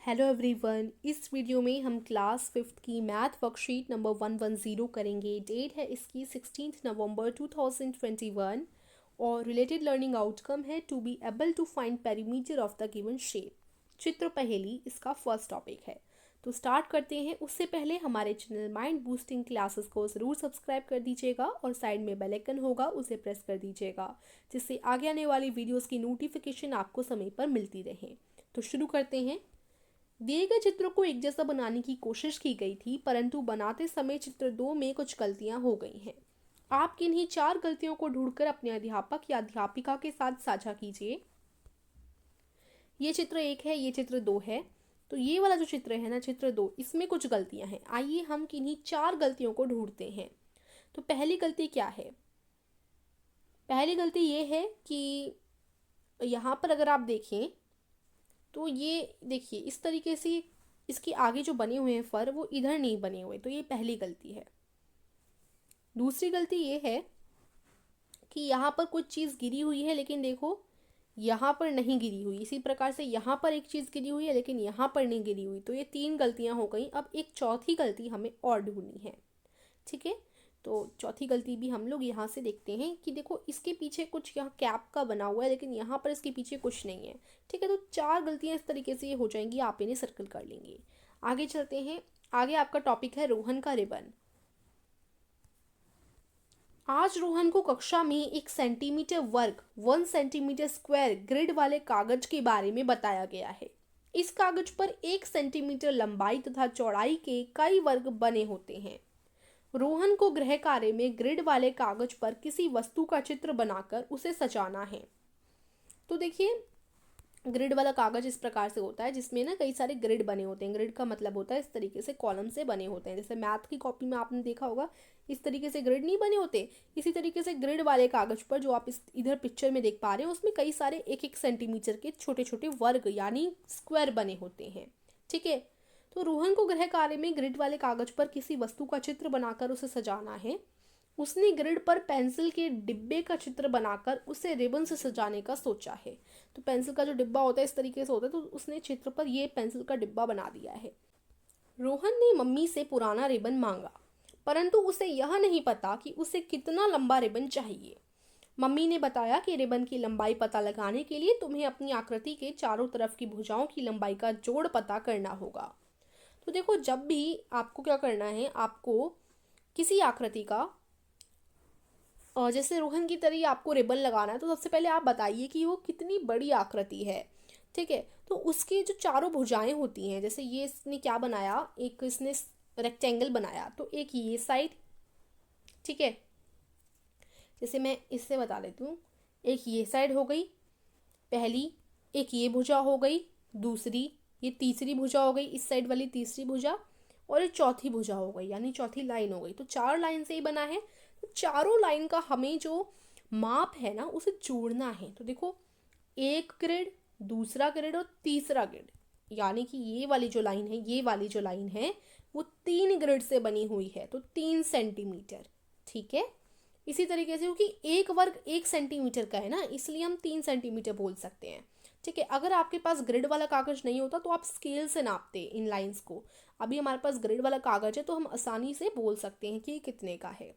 Hello everyone, इस video में हम क्लास 5th की मैथ वर्कशीट नंबर 110 करेंगे। डेट है इसकी 16 नवंबर 2021 और रिलेटेड लर्निंग आउटकम है to be able to find perimeter of the given shape. चित्र पहेली इसका फर्स्ट टॉपिक है। तो स्टार्ट करते हैं। उससे पहले हमारे चैनल माइंड बूस्टिंग क्लासेस को ज़रूर सब्सक्राइब कर दीजिएगा और साइड में बेल आइकन होगा उसे प्रेस कर दीजिएगा, जिससे आगे आने वाली वीडियोस की नोटिफिकेशन आपको समय पर मिलती रहे। तो शुरू करते हैं। दिए गए चित्र को एक जैसा बनाने की कोशिश की गई थी, परंतु बनाते समय चित्र 2 में कुछ गलतियां हो गई हैं। आप किन्हीं 4 गलतियों को ढूंढकर अपने अध्यापक या अध्यापिका के साथ साझा कीजिए। ये चित्र 1 है, ये चित्र 2 है। तो ये वाला जो चित्र है ना, चित्र 2, इसमें कुछ गलतियां हैं। आइए हम किन्हीं 4 गलतियों को ढूंढते हैं। तो पहली गलती क्या है? पहली गलती ये है कि यहाँ पर अगर आप देखें तो ये देखिए इस तरीके से इसके आगे जो बने हुए हैं फर वो इधर नहीं बने हुए, तो ये पहली गलती है। दूसरी गलती ये है कि यहाँ पर कुछ चीज़ गिरी हुई है, लेकिन देखो यहाँ पर नहीं गिरी हुई। इसी प्रकार से यहाँ पर एक चीज़ गिरी हुई है लेकिन यहाँ पर नहीं गिरी हुई। तो ये 3 गलतियाँ हो गई। अब एक चौथी गलती हमें और ढूंढनी है। ठीक है, तो चौथी गलती भी हम लोग यहाँ से देखते हैं कि देखो इसके पीछे कुछ यहाँ कैप का बना हुआ है, लेकिन यहाँ पर इसके पीछे कुछ नहीं है। ठीक है, तो 4 गलतियाँ इस तरीके से ये हो जाएंगी, आप इन्हें सर्कल कर लेंगे। आगे चलते हैं। आगे आपका टॉपिक है रोहन का रिबन। आज रोहन को कक्षा में 1 सेंटीमीटर वर्ग 1 सेंटीमीटर स्क्वायर ग्रिड वाले कागज के बारे में बताया गया है। इस कागज पर 1 सेंटीमीटर लंबाई तथा चौड़ाई के कई वर्ग बने होते हैं। रोहन को गृह कार्य में ग्रिड वाले कागज पर किसी वस्तु का चित्र बनाकर उसे सजाना है। तो देखिए ग्रिड वाला कागज इस प्रकार से होता है जिसमें ना कई सारे ग्रिड बने होते हैं। ग्रिड का मतलब होता है इस तरीके से कॉलम से बने होते हैं। जैसे मैथ की कॉपी में आपने देखा होगा इस तरीके से ग्रिड नहीं बने होते, इसी तरीके से ग्रिड वाले कागज पर जो आप इस इधर पिक्चर में देख पा रहे हो उसमें कई सारे 1-1 सेंटीमीटर के छोटे छोटे वर्ग यानी स्क्वायर बने होते हैं। ठीक है, तो रोहन को गृह कार्य में ग्रिड वाले कागज पर किसी वस्तु का चित्र बनाकर उसे सजाना है। उसने ग्रिड पर पेंसिल के डिब्बे का चित्र बनाकर उसे रिबन से सजाने का सोचा है। तो पेंसिल का जो डिब्बा होता है इस तरीके से होता है, तो उसने चित्र पर ये पेंसिल का डिब्बा बना दिया है। रोहन ने मम्मी से पुराना रिबन मांगा, परंतु उसे यह नहीं पता कि उसे कितना लंबा रिबन चाहिए। मम्मी ने बताया कि रिबन की लंबाई पता लगाने के लिए तुम्हें अपनी आकृति के चारों तरफ की भुजाओं की लंबाई का जोड़ पता करना होगा। तो देखो जब भी आपको क्या करना है, आपको किसी आकृति का और जैसे रोहन की तरह आपको रिबन लगाना है, तो सबसे पहले आप बताइए कि वो कितनी बड़ी आकृति है। ठीक है, तो उसकी जो चारों भुजाएं होती हैं, जैसे ये इसने क्या बनाया, एक इसने रेक्टेंगल बनाया, तो एक ये साइड। ठीक है, जैसे मैं इससे बता देती हूँ, एक ये साइड हो गई पहली, एक ये भुजा हो गई दूसरी, ये तीसरी भुजा हो गई इस साइड वाली तीसरी भुजा, और ये चौथी भुजा हो गई यानी चौथी लाइन हो गई। तो 4 लाइन से ही बना है। तो चारों लाइन का हमें जो माप है ना उसे जोड़ना है। तो देखो एक ग्रिड, दूसरा ग्रिड और तीसरा ग्रिड, यानी कि ये वाली जो लाइन है, ये वाली जो लाइन है वो 3 ग्रिड से बनी हुई है, तो 3 सेंटीमीटर। ठीक है, इसी तरीके से क्योंकि एक वर्ग 1 सेंटीमीटर का है ना, इसलिए हम 3 सेंटीमीटर बोल सकते हैं। ठीक है, अगर आपके पास ग्रिड वाला कागज नहीं होता तो आप स्केल से नापते इन लाइंस को। अभी हमारे पास ग्रिड वाला कागज है तो हम आसानी से बोल सकते हैं कि ये कितने का है,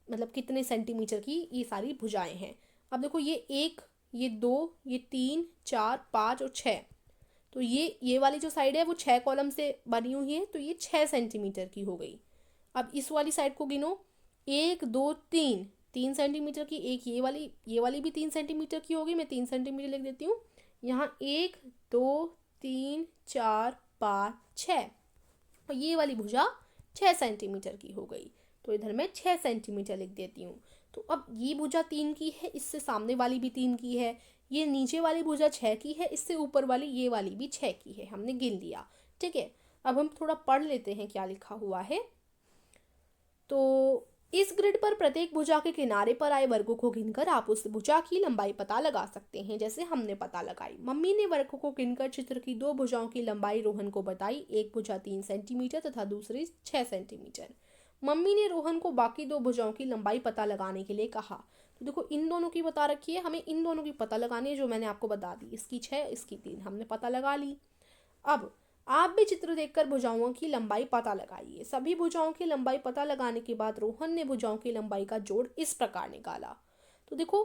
मतलब कितने सेंटीमीटर की ये सारी भुजाएं हैं। अब देखो ये 1, ये 2, ये 3, 4, 5 और 6। तो ये वाली जो साइड है वो 6 कॉलम से बनी हुई है, तो ये 6 सेंटीमीटर की हो गई। अब इस वाली साइड को गिनो, 1 2 3, 3 सेंटीमीटर की। एक ये वाली भी 3 सेंटीमीटर की होगी। मैं 3 सेंटीमीटर लिख देती हूँ यहाँ। 1 2 3 4 5 6, और ये वाली भुजा 6 सेंटीमीटर की हो गई। तो इधर मैं 6 सेंटीमीटर लिख देती हूँ। तो अब ये भुजा 3 की है, इससे सामने वाली भी 3 की है, ये नीचे वाली भुजा 6 की है, इससे ऊपर वाली ये वाली भी 6 की है, हमने गिन लिया। ठीक है, अब हम थोड़ा पढ़ लेते हैं क्या लिखा हुआ है। तो इस ग्रिड पर प्रत्येक भुजा के किनारे पर आए वर्गों को गिनकर आप उस भुजा की लंबाई पता लगा सकते हैं, जैसे हमने पता लगाई। मम्मी ने वर्गों को गिनकर चित्र की 2 भुजाओं की लंबाई रोहन को बताई। एक भुजा 3 सेंटीमीटर तथा दूसरी 6 सेंटीमीटर। मम्मी ने रोहन को बाकी 2 भुजाओं की लंबाई पता लगाने के लिए कहा। तो देखो इन दोनों की बता रखी है, हमें इन दोनों की पता लगानी है, जो मैंने आपको बता दी। इसकी 6, इसकी 3 हमने पता लगा ली। अब आप भी चित्र देखकर भुजाओं की लंबाई पता लगाइए। सभी भुजाओं की लंबाई पता लगाने के बाद रोहन ने भुजाओं की लंबाई का जोड़ इस प्रकार निकाला। तो देखो,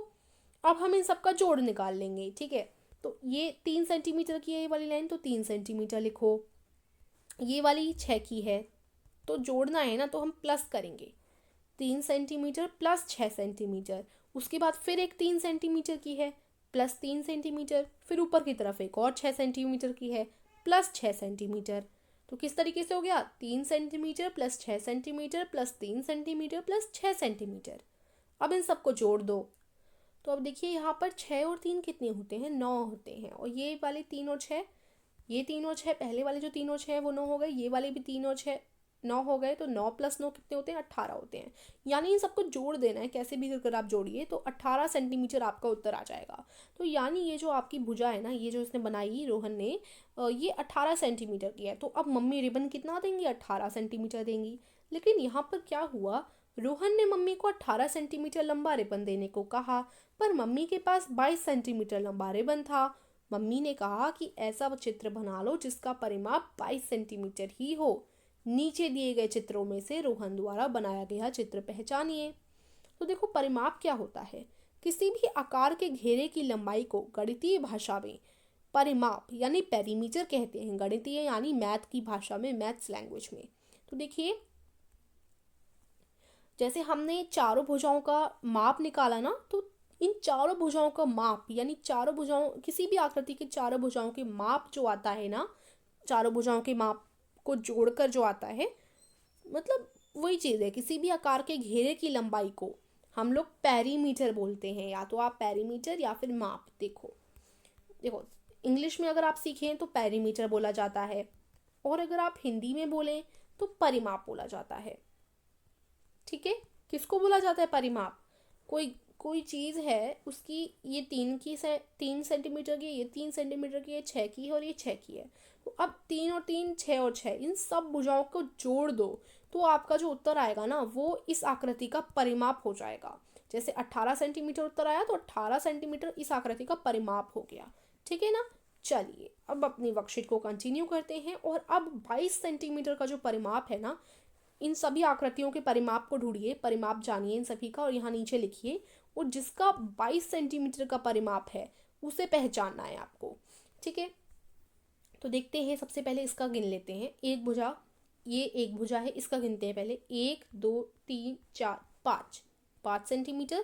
अब हम इन सबका जोड़ निकाल लेंगे, ठीक है। तो ये 3 सेंटीमीटर की है ये वाली लाइन, तो 3 सेंटीमीटर लिखो। ये वाली 6 की है, तो जोड़ना है ना, तो हम प्लस करेंगे। 3 सेंटीमीटर प्लस 6 सेंटीमीटर। उसके बाद फिर एक 3 सेंटीमीटर की है, प्लस 3 सेंटीमीटर। फिर ऊपर की तरफ एक और 6 सेंटीमीटर की है, प्लस 6 सेंटीमीटर। तो किस तरीके से हो गया? 3 centimetre plus 6 centimetre plus 3 centimetre plus 6 centimetre. अब इन सबको जोड़ दो। तो अब देखिए यहाँ पर 6 और 3 कितने होते हैं? 9 होते हैं। और ये वाले 3 और 6, ये 3 और 6, पहले वाले जो 3 और 6 है वो 9 हो गए, ये वाले भी 3 और 6 9 हो गए। तो 9 + 9 कितने होते हैं? 18 होते हैं। यानी इन सबको जोड़ देना है, कैसे भी अगर आप जोड़िए तो 18 सेंटीमीटर आपका उत्तर आ जाएगा। तो यानी ये जो आपकी भुजा है ना, ये जो इसने बनाई रोहन ने, ये 18 सेंटीमीटर की है। तो अब मम्मी रिबन कितना देंगी? 18 सेंटीमीटर देंगी। लेकिन यहाँ पर क्या हुआ, रोहन ने मम्मी को 18 सेंटीमीटर लंबा रिबन देने को कहा, पर मम्मी के पास 22 सेंटीमीटर लंबा रिबन था। मम्मी ने कहा कि ऐसा चित्र बना लो जिसका परिमाप 22 सेंटीमीटर ही हो। नीचे दिए गए चित्रों में से रोहन द्वारा बनाया गया चित्र पहचानिए। तो देखो, परिमाप क्या होता है? किसी भी आकार के घेरे की लंबाई को गणितीय भाषा में परिमाप यानी पेरीमीटर कहते हैं। गणितीय यानी मैथ की भाषा में, मैथ्स लैंग्वेज में। तो देखिए, जैसे हमने चारों भुजाओं का माप निकाला ना, तो इन चारों भुजाओं का माप यानी चारों भुजाओं, किसी भी आकृति के चारों भुजाओं के माप जो आता है ना, चारों भुजाओं के माप को जोड़कर जो आता है, मतलब वही चीज़ है। किसी भी आकार के घेरे की लंबाई को हम लोग पेरीमीटर बोलते हैं। या तो आप पेरीमीटर या फिर माप। देखो देखो, इंग्लिश में अगर आप सीखें तो पेरीमीटर बोला जाता है, और अगर आप हिंदी में बोलें तो परिमाप बोला जाता है। ठीक है, किसको बोला जाता है परिमाप? कोई कोई चीज़ है, उसकी ये 3 सेंटीमीटर की, ये 3 सेंटीमीटर की, ये 6 की है और ये 6 की है। तो अब 3 और 3, 6 और 6, इन सब भुजाओं को जोड़ दो, तो आपका जो उत्तर आएगा ना, वो इस आकृति का परिमाप हो जाएगा। जैसे 18 सेंटीमीटर उत्तर आया, तो 18 सेंटीमीटर इस आकृति का परिमाप हो गया। ठीक है ना। चलिए, अब अपनी वर्कशीट को कंटिन्यू करते हैं। और अब 22 सेंटीमीटर का जो परिमाप है ना, इन सभी आकृतियों के परिमाप को ढूंढिए, परिमाप जानिए इन सभी का, और यहाँ नीचे लिखिए। और जिसका 22 सेंटीमीटर का परिमाप है उसे पहचानना है आपको। ठीक है, तो देखते हैं। सबसे पहले इसका गिन लेते हैं। एक भुजा, ये एक भुजा है, इसका गिनते हैं पहले। 1 2 3 4 5, 5 सेंटीमीटर।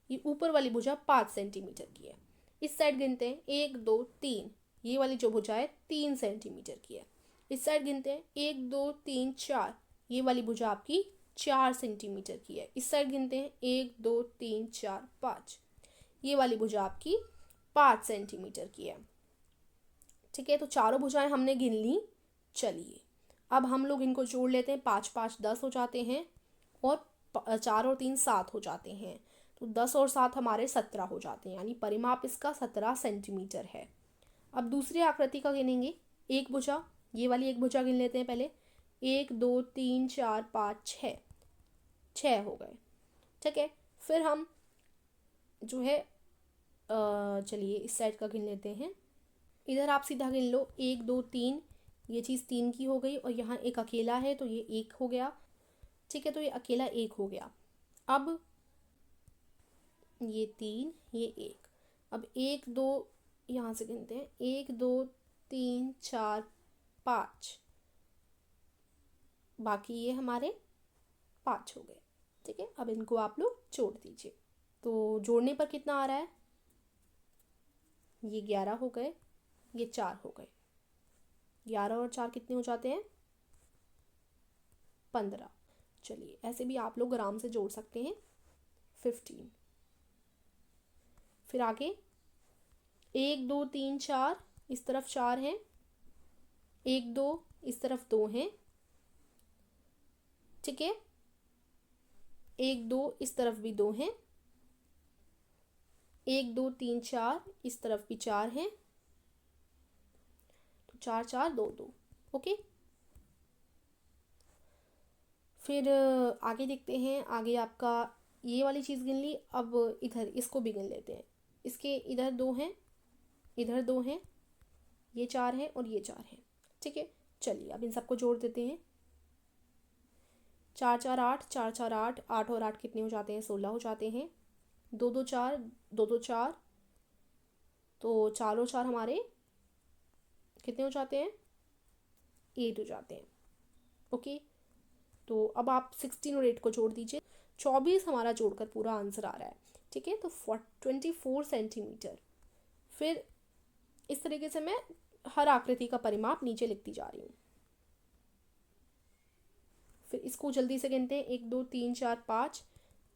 ये ऊपर वाली भुजा 5 सेंटीमीटर की है। इस साइड गिनते हैं। 1 2 3, ये वाली जो भुजा है 3 सेंटीमीटर की है। इस साइड गिनते हैं। 1 2 3 4, ये वाली भुजा आपकी 4 सेंटीमीटर की है। इस साइड गिनते हैं। 1 2 3 4 5, ये वाली भुजा आपकी 5 सेंटीमीटर की है। ठीक है, तो चारों भुजाएं हमने गिन ली। चलिए, अब हम लोग इनको जोड़ लेते हैं। 5 5 10 हो जाते हैं, और 4 और 3 7 हो जाते हैं। तो 10 और 7 हमारे 17 हो जाते हैं, यानी परिमाप इसका 17 सेंटीमीटर है। अब दूसरी आकृति का गिनेंगे। एक भुजा, ये वाली एक भुजा गिन लेते हैं पहले। 1 2 3 4 5 6, 6 हो गए। ठीक है, फिर हम जो है चलिए इस साइड का गिन लेते हैं। इधर आप सीधा गिन लो। 1 2 3, ये चीज़ 3 की हो गई, और यहाँ एक अकेला है तो ये 1 हो गया। ठीक है, तो ये अकेला 1 हो गया। अब ये 3, ये 1। अब 1 2, यहाँ से गिनते हैं। 1 2 3 4 5, बाकी ये हमारे 5 हो गए। ठीक है, अब इनको आप लोग जोड़ दीजिए। तो जोड़ने पर कितना आ रहा है? ये 11 हो गए, ये 4 हो गए। 11 और 4 कितने हो जाते हैं? 15। चलिए, ऐसे भी आप लोग आराम से जोड़ सकते हैं। 15। फिर आगे 1 2 3 4, इस तरफ 4 हैं। 1 2, इस तरफ 2 हैं। ठीक है, 1 2, इस तरफ भी 2 हैं। 1 2 3 4, इस तरफ भी 4 हैं। तो 4 4 2 2। ओके, फिर आगे देखते हैं। आगे आपका ये वाली चीज़ गिन ली। अब इधर इसको भी गिन लेते हैं। इसके इधर 2 हैं, इधर 2 हैं, ये 4 हैं और ये 4 हैं। ठीक है, चलिए अब इन सबको जोड़ देते हैं। 4 4 8, 4 4 8, 8 और 8 कितने हो जाते हैं, 16 हो जाते हैं। 2 2 4, 2 2 4, तो 4 और 4 हमारे कितने हो जाते हैं, 8 हो जाते हैं। ओके, तो अब आप 16 और 8 को जोड़ दीजिए, 24 हमारा जोड़कर पूरा आंसर आ रहा है। ठीक है, तो 24 सेंटीमीटर। फिर इस तरीके से मैं हर आकृति का परिमाप नीचे लिखती जा रही हूँ। फिर इसको जल्दी से गिनते हैं, 1 2 3 4 5,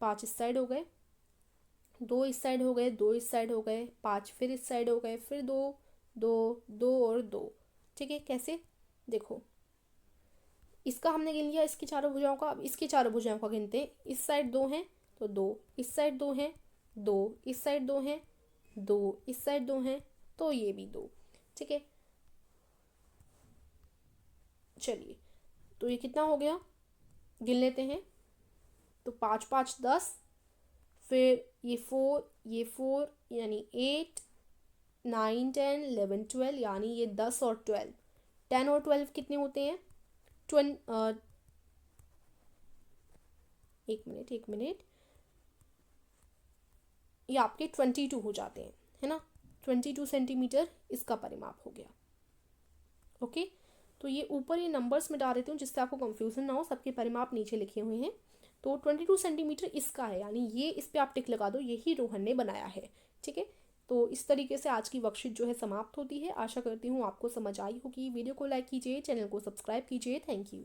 5 इस साइड हो गए, 2 इस साइड हो गए, 2 इस साइड हो गए, 5 फिर इस साइड हो गए, फिर 2 2 2 और 2। ठीक है, कैसे, देखो इसका हमने गिन लिया, इसकी चारों भुजाओं का। अब इसकी चारों भुजाओं का गिनते हैं। इस साइड 2 हैं तो 2, इस साइड 2 हैं 2, इस साइड 2 हैं 2, इस साइड 2 हैं, तो ये भी 2। ठीक है, चलिए तो ये कितना हो गया, गिन लेते हैं। तो 5 5 10, फिर ये 4 यानी 8 9 10 11 12, यानी ये 10 और 12, 10 और 12 कितने होते हैं, एक मिनट, ये आपके 22 हो जाते हैं, है ना। 22 सेंटीमीटर इसका परिमाप हो गया। ओके, तो ये ऊपर ये नंबर्स में डाल देती हूँ जिससे आपको कंफ्यूजन ना हो, सबके परिमाप नीचे लिखे हुए हैं। तो 22 सेंटीमीटर इसका है, यानी ये इस पे आप टिक लगा दो, यही रोहन ने बनाया है। ठीक है, तो इस तरीके से आज की वर्कशीट जो है समाप्त होती है। आशा करती हूँ आपको समझ आई होगी। वीडियो को लाइक कीजिए, चैनल को सब्सक्राइब कीजिए। Thank you.